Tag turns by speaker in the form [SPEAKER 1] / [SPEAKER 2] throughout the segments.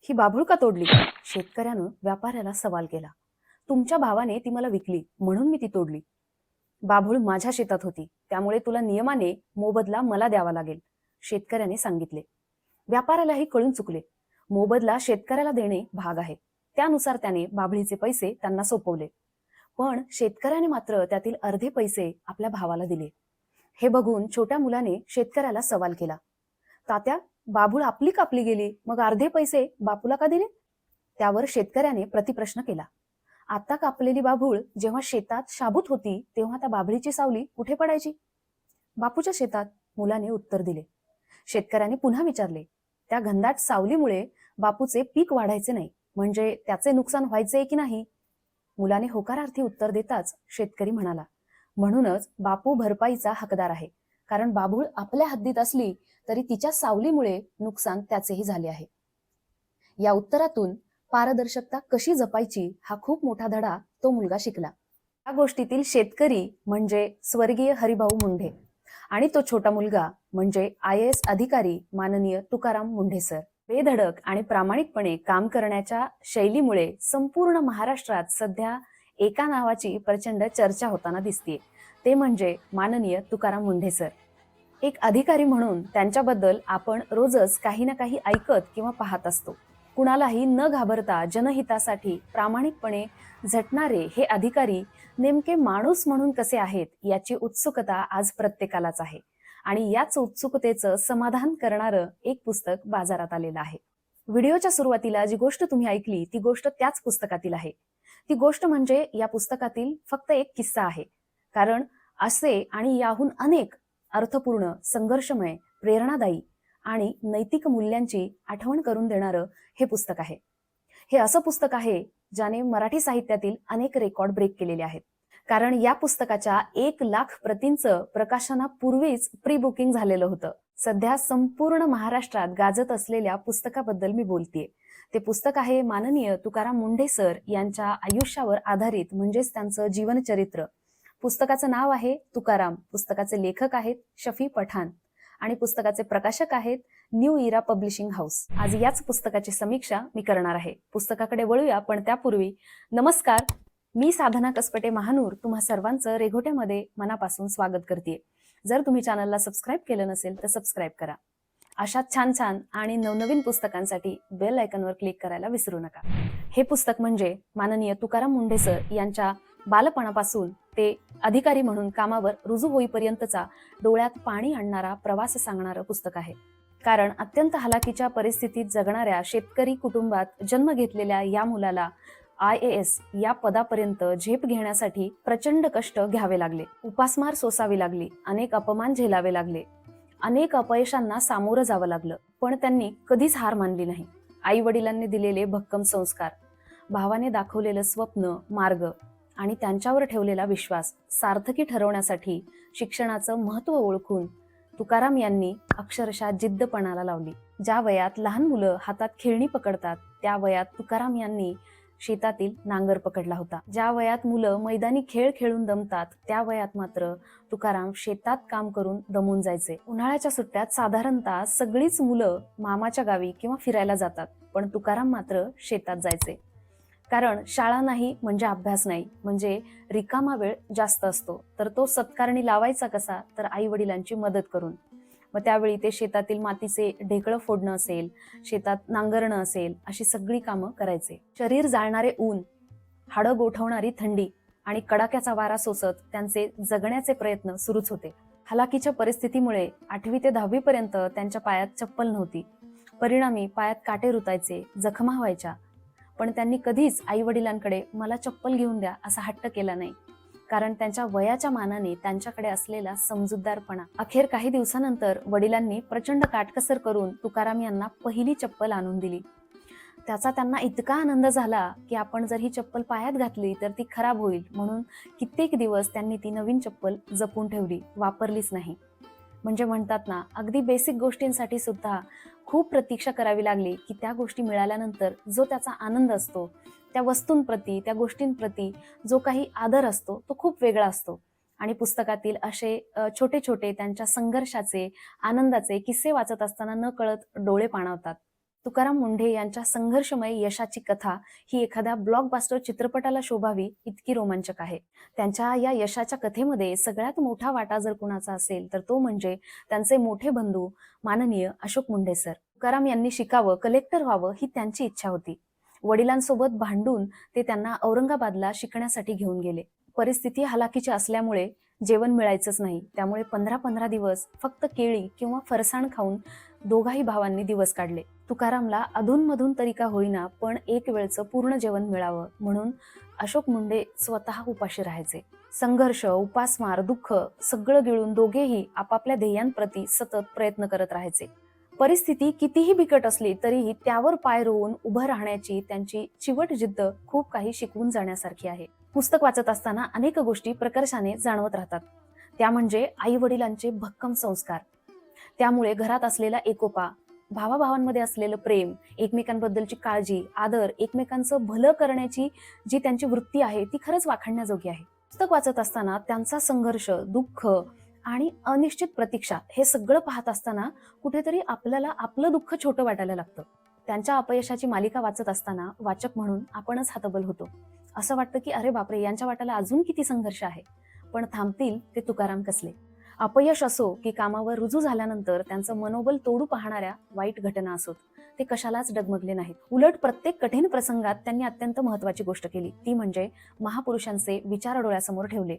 [SPEAKER 1] ही बाभूळ का तोडली? शेतकऱ्यानं व्यापाऱ्याला सवाल केला. तुमच्या भावाने ती मला विकली म्हणून मी ती तोडली. बाभूळ माझ्या शेतात होती, त्यामुळे तुला नियमाने मोबदला मला द्यावा लागेल, शेतकऱ्याने सांगितले. व्यापाऱ्यालाही कळून चुकले. मोबदला शेतकऱ्याला देणे भाग आहे. त्यानुसार त्याने बाभळीचे पैसे त्यांना सोपवले. पण शेतकऱ्याने मात्र त्यातील अर्धे पैसे आपल्या भावाला दिले. हे बघून छोट्या मुलाने शेतकऱ्याला सवाल केला. तात्या, बाभूळ आपली कापली गेली, मग अर्धे पैसे बापूला का दिले? त्यावर शेतकऱ्याने प्रतिप्रश्न केला. आता कापलेली बाभूळ जेव्हा शेतात शाबूत होती तेव्हा त्या बाभळीची सावली कुठे पडायची? बापूच्या शेतात, मुलाने उत्तर दिले. शेतकऱ्याने पुन्हा विचारले. त्या घनदाट सावलीमुळे बापूचे पीक वाढायचे नाही, म्हणजे त्याचे नुकसान व्हायचे की नाही? मुलाने होकारार्थी उत्तर देताच शेतकरी म्हणाला, म्हणूनच बापू भरपाईचा हकदार आहे, कारण बाभूळ आपल्या हद्दीत असली तरी तिच्या सावलीमुळे नुकसान त्याचेही झाले आहे. या उत्तरातून पारदर्शकता कशी जपायची हा खूप मोठा धडा तो मुलगा शिकला. या गोष्टीतील शेतकरी म्हणजे स्वर्गीय हरिभाऊ मुंढे आणि तो छोटा मुलगा म्हणजे IAS अधिकारी माननीय तुकाराम मुंढे सर. बेधडक आणि प्रामाणिकपणे काम करण्याच्या शैलीमुळे संपूर्ण महाराष्ट्रात सध्या एका नावाची प्रचंड चर्चा होताना दिसते, ते म्हणजे माननीय तुकाराम मुंढे सर. एक अधिकारी म्हणून त्यांच्याबद्दल आपण रोजच काही ना काही ऐकत किंवा पाहत असतो. कुणालाही न घाबरता जनहितासाठी प्रामाणिकपणे झटणारे हे अधिकारी नेमके माणूस म्हणून कसे आहेत याची उत्सुकता आज प्रत्येकालाच आहे. आणि याच उत्सुकतेचं समाधान करणारं एक पुस्तक बाजारात आलेलं आहे. व्हिडिओच्या सुरुवातीला जी गोष्ट तुम्ही ऐकली ती गोष्ट त्याच पुस्तकातील आहे. ती गोष्ट म्हणजे या पुस्तकातील फक्त एक किस्सा आहे, कारण असे आणि याहून अनेक अर्थपूर्ण, संघर्षमय, प्रेरणादायी आणि नैतिक मूल्यांची आठवण करून देणारं हे पुस्तक आहे. हे असं पुस्तक आहे ज्याने मराठी साहित्यातील अनेक रेकॉर्ड ब्रेक केलेले आहेत, कारण या पुस्तकाच्या 1,00,000 प्रतींचं प्रकाशनापूर्वीच प्री बुकिंग झालेलं होतं. सध्या संपूर्ण महाराष्ट्रात गाजत असलेल्या पुस्तकाबद्दल मी बोलतेय. ते पुस्तक आहे माननीय तुकाराम मुंढे सर यांच्या आयुष्यावर आधारित, म्हणजेच त्यांचं जीवनचरित्र. पुस्तकाचं नाव आहे तुकाराम. पुस्तकाचे लेखक आहेत शफी पठाण आणि पुस्तकाचे प्रकाशक आहेत न्यू इरा पब्लिशिंग हाऊस. आज याच पुस्तकाची समीक्षा मी करणार आहे. पुस्तकाकडे वळूया, पण त्यापूर्वी नमस्कार, मी साधना कसपटे महानूर तुम्हा सर्वांचं रेघोट्यामध्ये मनापासून स्वागत करते. जर तुम्ही चॅनलला सबस्क्राईब केलं नसेल तर सबस्क्राईब करा. अशा छान छान आणि नवनवीन पुस्तकांसाठी बेल आयकॉनवर क्लिक करायला विसरू नका. हे पुस्तक म्हणजे माननीय तुकाराम मुंढे सर यांच्या बालपणापासून ते अधिकारी म्हणून कामावर रुजू होईपर्यंतचा डोळ्यात पाणी आणणारा प्रवास सांगणारं पुस्तक आहे. कारण अत्यंत हलाखीच्या परिस्थितीत जगणाऱ्या शेतकरी कुटुंबात जन्म घेतलेल्या या मुलाला IAS या पदापर्यंत झेप घेण्यासाठी प्रचंड कष्ट घ्यावे लागले, उपासमार सोसावी लागली, अनेक अपमान झेलावे लागले, अनेक अपयशांना सामोरं जावं लागलं, पण त्यांनी कधीच हार मानली नाही. आई वडिलांनी दिलेले भक्कम संस्कार, भावाने दाखवलेलं स्वप्न, मार्ग आणि त्यांच्यावर ठेवलेला विश्वास सार्थकी ठरवण्यासाठी शिक्षणाचं महत्त्व ओळखून तुकाराम यांनी अक्षरशः जिद्दपणाला लावली. ज्या वयात लहान मुलं हातात खेळणी पकडतात त्या वयात तुकाराम यांनी शेतातील नांगर पकडला होता. ज्या वयात मुलं मैदानी खेळ खेळून दमतात त्या वयात मात्र तुकाराम शेतात काम करून दमून जायचे. उन्हाळ्याच्या सुट्ट्यात साधारणतः सगळीच मुलं मामाच्या गावी किंवा फिरायला जातात, पण तुकाराम मात्र शेतात जायचे. कारण शाळा नाही म्हणजे अभ्यास नाही, म्हणजे रिकामा वेळ जास्त असतो, तर तो सत्कारणी लावायचा कसा, तर आई वडिलांची मदत करून. मग त्यावेळी ते शेतातील मातीचे ढेकळं फोडणं असेल, शेतात नांगरणं असेल, अशी सगळी कामं करायचे. शरीर जाळणारे ऊन, हाडं गोठवणारी थंडी आणि कडाक्याचा वारा सोसत त्यांचे जगण्याचे प्रयत्न सुरूच होते. हलाखीच्या परिस्थितीमुळे 8वी ते 10वी पर्यंत त्यांच्या पायात चप्पल नव्हती. परिणामी पायात काटे रुतायचे, जखमा व्हायच्या. पण त्यांनी कधीच आई वडिलांकडे मला चप्पल घेऊन द्या असा हट्ट केला नाही, कारण त्यांच्या वयाच्या मानाने त्यांच्याकडे असलेला समजूतदारपणा. अखेर काही दिवसानंतर वडिलांनी प्रचंड काटकसर करून तुकाराम यांना पहिली चप्पल आणून दिली. त्याचा त्यांना इतका आनंद झाला की आपण जर ही चप्पल पायात घातली तर ती खराब होईल, म्हणून कित्येक दिवस त्यांनी ती नवीन चप्पल जपून ठेवली, वापरलीच नाही. म्हणजे म्हणतात ना, अगदी बेसिक गोष्टींसाठी सुद्धा खूप प्रतीक्षा करावी लागली की त्या गोष्टी मिळाल्यानंतर जो त्याचा आनंद असतो, त्या वस्तूंप्रती, त्या गोष्टींप्रती जो काही आदर असतो तो खूप वेगळा असतो. आणि पुस्तकातील असे छोटे छोटे त्यांच्या संघर्षाचे, आनंदाचे किस्से वाचत असताना न कळत डोळे पाणावतात. तुकाराम मुंढे यांच्या संघर्षमय यशाची कथा ही एखाद्या ब्लॉकबस्टर चित्रपटाला शोभावी इतकी रोमांचक आहे. त्यांच्या या यशाच्या कथेमध्ये सगळ्यात मोठा वाटा जर कुणाचा असेल तर तो म्हणजे त्यांचे मोठे बंधू माननीय अशोक मुंढे सर. तुकाराम यांनी शिकावं, कलेक्टर व्हावं ही त्यांची इच्छा होती. वडिलांसोबत भांडून ते त्यांना औरंगाबादला शिकण्यासाठी घेऊन गेले. परिस्थिती हलाखीची असल्यामुळे जेवण मिळायचंच नाही, त्यामुळे 15-15 दिवस फक्त केळी किंवा फरसाण खाऊन दोघाही भावांनी दिवस काढले. तुकारामला अधूनमधून तरी का होईना पण एक वेळचं पूर्ण जेवण मिळावं म्हणून अशोक मुंढे स्वतः उपाशी राहायचे. संघर्ष, उपासमार, दुःख सगळं गिळून दोघेही आपापल्या ध्येयांप्रती सतत प्रयत्न करत राहायचे. परिस्थिती कितीही बिकट असली तरीही त्यावर पाय रोवून उभं राहण्याची त्यांची चिवट जिद्द खूप काही शिकवून जाण्यासारखी आहे. पुस्तक वाचत असताना अनेक गोष्टी प्रकर्षाने जाणवत राहतात. त्या म्हणजे आई वडिलांचे भक्कम संस्कार, त्यामुळे घरात असलेला एकोपा, भावाभावांमध्ये असलेलं प्रेम, एकमेकांबद्दलची काळजी, आदर, एकमेकांचं भलं करण्याची जी त्यांची वृत्ती आहे ती खरंच वाखाणण्याजोगी आहे. पुस्तक वाचत असताना त्यांचा संघर्ष, दुःख आणि अनिश्चित प्रतीक्षा हे सगळं पाहत असताना कुठेतरी आपल्याला आपलं दुःख छोटं वाटायला लागतं. त्यांच्या अपयशाची मालिका वाचत असताना वाचक म्हणून आपणच हतबल होतो. असं वाटतं की अरे बापरे, यांच्या वाट्याला अजून किती संघर्ष आहे. पण थांबतील ते तुकाराम कसले. अपयश असो की कामावर रुजू झाल्यानंतर त्यांचं मनोबल तोडू पाहणाऱ्या वाईट घटना असोत, ते कशालाच डगमगले नाहीत. उलट प्रत्येक कठीण प्रसंगात त्यांनी अत्यंत महत्वाची गोष्ट केली, ती म्हणजे महापुरुषांचे विचार डोळ्यासमोर ठेवले.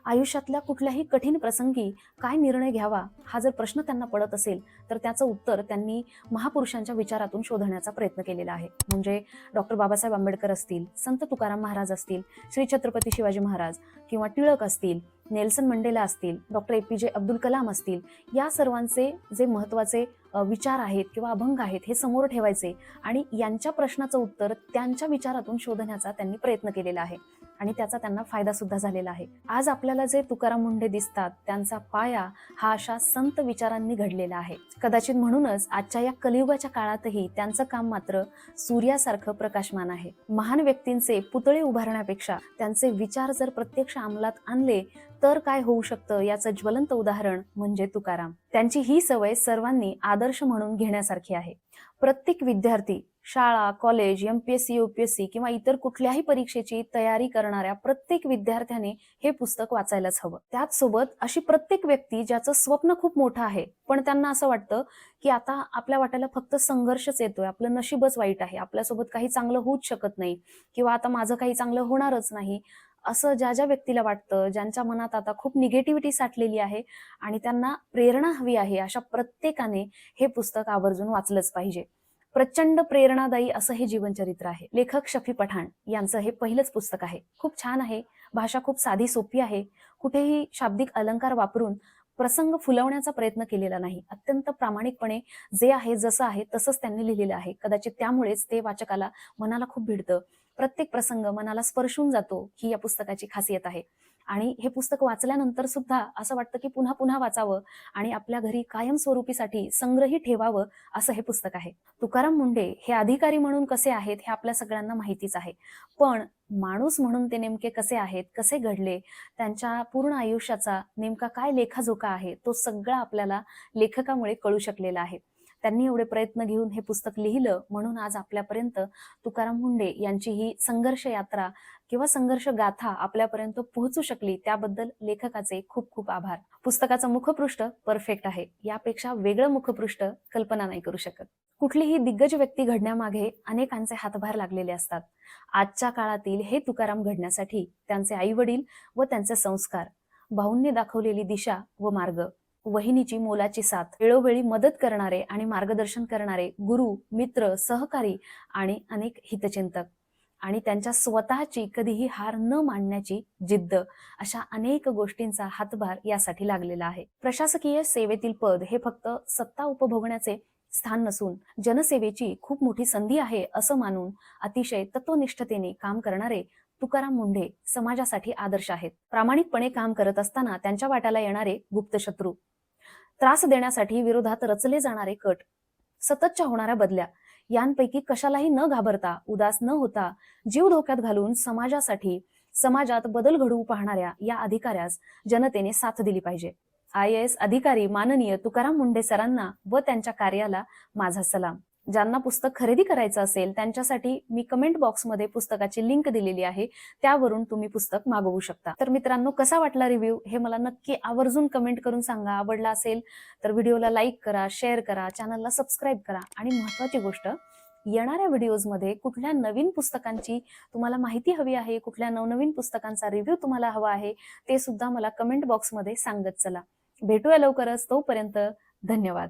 [SPEAKER 1] आयुष्यातल्या कुठल्याही कठीण प्रसंगी काय निर्णय घ्यावा हा जर प्रश्न त्यांना पडत असेल तर त्याचं उत्तर त्यांनी महापुरुषांच्या विचारातून शोधण्याचा प्रयत्न केलेला आहे. म्हणजे डॉक्टर बाबासाहेब आंबेडकर असतील, संत तुकाराम महाराज असतील, श्री छत्रपती शिवाजी महाराज किंवा टिळक असतील, नेल्सन मंडेला असतील, डॉक्टर APJ अब्दुल कलाम असतील, या सर्वांचे जे महत्वाचे विचार आहेत किंवा अभंग आहेत हे समोर ठेवायचे आणि यांच्या प्रश्नाचं उत्तर त्यांच्या विचारातून शोधण्याचा त्यांनी प्रयत्न केलेला आहे आणि त्याचा त्यांना फायदा सुद्धा झालेला आहे. आज आपल्याला जे तुकाराम मुंढे दिसतात त्यांचा पाया हा अशा संत विचारांनी घडलेला आहे. कदाचित म्हणूनच आजच्या या कलियुगाच्या काळातही त्यांचं काम मात्र सूर्यासारखं प्रकाशमान आहे. महान व्यक्तींचे पुतळे उभारण्यापेक्षा त्यांचे विचार जर प्रत्यक्ष अंमलात आणले तर काय होऊ शकतं याचं ज्वलंत उदाहरण म्हणजे तुकाराम. त्यांची ही सवय सर्वांनी आदर्श म्हणून घेण्यासारखी आहे. प्रत्येक विद्यार्थी शाळा, कॉलेज, MPSC, UPSC किंवा इतर कुठल्याही परीक्षेची तयारी करणाऱ्या प्रत्येक विद्यार्थ्याने हे पुस्तक वाचायलाच हवं. त्याच सोबत अशी प्रत्येक व्यक्ती ज्याचं स्वप्न खूप मोठं आहे पण त्यांना असं वाटतं की आता आपल्या वाट्याला फक्त संघर्षच येतोय, आपलं नशीबच वाईट आहे, आपल्यासोबत काही चांगलं होऊच शकत नाही किंवा आता माझं काही चांगलं होणारच नाही, असं ज्या ज्या व्यक्तीला वाटतं, ज्यांच्या मनात आता खूप निगेटिव्हिटी साठलेली आहे आणि त्यांना प्रेरणा हवी आहे, अशा प्रत्येकाने हे पुस्तक आवर्जून वाचलंच पाहिजे. प्रचंड प्रेरणादायी असं हे जीवनचरित्र आहे. लेखक शफी पठाण यांचं हे पहिलंच पुस्तक आहे. खूप छान आहे, भाषा खूप साधी सोपी आहे, कुठेही शाब्दिक अलंकार वापरून प्रसंग फुलवण्याचा प्रयत्न केलेला नाही. अत्यंत प्रामाणिकपणे जे आहे जसं आहे तसंच त्यांनी लिहिलेलं आहे. कदाचित त्यामुळेच ते वाचकाला मनाला खूप भिडतं. प्रत्येक प्रसंग मनाला स्पर्शून जातो, ही या पुस्तकाची खासियत आहे. आणि हे पुस्तक वाचल्यानंतर सुद्धा असं वाटतं की पुन्हा पुन्हा वाचावं आणि आपल्या घरी कायमस्वरूपीसाठी संग्रही ठेवावं असं हे पुस्तक आहे. तुकाराम मुंढे हे अधिकारी म्हणून कसे आहेत हे आपल्या सगळ्यांना माहितीच आहे, पण माणूस म्हणून ते नेमके कसे आहेत, कसे घडले, त्यांच्या पूर्ण आयुष्याचा नेमका काय लेखाजोखा आहे तो सगळा आपल्याला लेखकामुळे कळू शकलेला आहे. त्यांनी एवढे प्रयत्न घेऊन हे पुस्तक लिहिलं म्हणून आज आपल्यापर्यंत तुकाराम मुंढे यांची ही संघर्ष यात्रा किंवा संघर्ष गाथा आपल्यापर्यंत पोहोचू शकली, त्याबद्दल लेखकाचे खूप खूप आभार. पुस्तकाचं मुखपृष्ठ परफेक्ट आहे, यापेक्षा वेगळं मुखपृष्ठ कल्पना नाही करू शकत. कुठलीही दिग्गज व्यक्ती घडण्यामागे अनेकांचे हातभार लागलेले असतात. आजच्या काळातील हे तुकाराम घडण्यासाठी त्यांचे आई वडील व त्यांचे संस्कार, भाऊंनी दाखवलेली दिशा व मार्ग, वहिनीची मोलाची साथ, वेळोवेळी मदत करणारे आणि मार्गदर्शन करणारे गुरु, मित्र, सहकारी आणि अनेक हितचिंतक आणि त्यांच्या स्वतःची कधीही हार न मानण्याची जिद्द, अशा अनेक गोष्टींचा हातभार यासाठी लागलेला आहे. प्रशासकीय सेवेतील पद हे फक्त सत्ता उपभोगण्याचे स्थान नसून जनसेवेची खूप मोठी संधी आहे असं मानून अतिशय तत्वनिष्ठतेने काम करणारे तुकाराम मुंढे समाजासाठी आदर्श आहेत. प्रामाणिकपणे काम करत असताना त्यांच्या वाट्याला येणारे गुप्त शत्रू, त्रास देण्यासाठी विरोधात रचले जाणारे कट, सततच्या होणाऱ्या बदल्या यांपैकी कशालाही न घाबरता, उदास न होता, जीव धोक्यात घालून समाजासाठी, समाजात बदल घडवू पाहणाऱ्या या अधिकाऱ्यास जनतेने साथ दिली पाहिजे. IAS अधिकारी माननीय तुकाराम मुंढे सरांना व त्यांच्या कार्याला माझा सलाम. ज्यांना पुस्तक खरेदी करायचं असेल त्यांच्यासाठी मी कमेंट बॉक्समध्ये पुस्तकाची लिंक दिलेली आहे, त्यावरून तुम्ही पुस्तक मागवू शकता. तर मित्रांनो, कसा वाटला रिव्ह्यू हे मला नक्की आवर्जून कमेंट करून सांगा. आवडला असेल तर व्हिडिओला लाईक करा, शेअर करा, चॅनलला सबस्क्राईब करा आणि महत्त्वाची गोष्ट, येणाऱ्या व्हिडिओजमध्ये कुठल्या नवीन पुस्तकांची तुम्हाला माहिती हवी आहे, कुठल्या नवनवीन पुस्तकांचा रिव्ह्यू तुम्हाला हवा आहे, ते सुद्धा मला कमेंट बॉक्समध्ये सांगत चला. भेटूया लवकरच. तोपर्यंत धन्यवाद.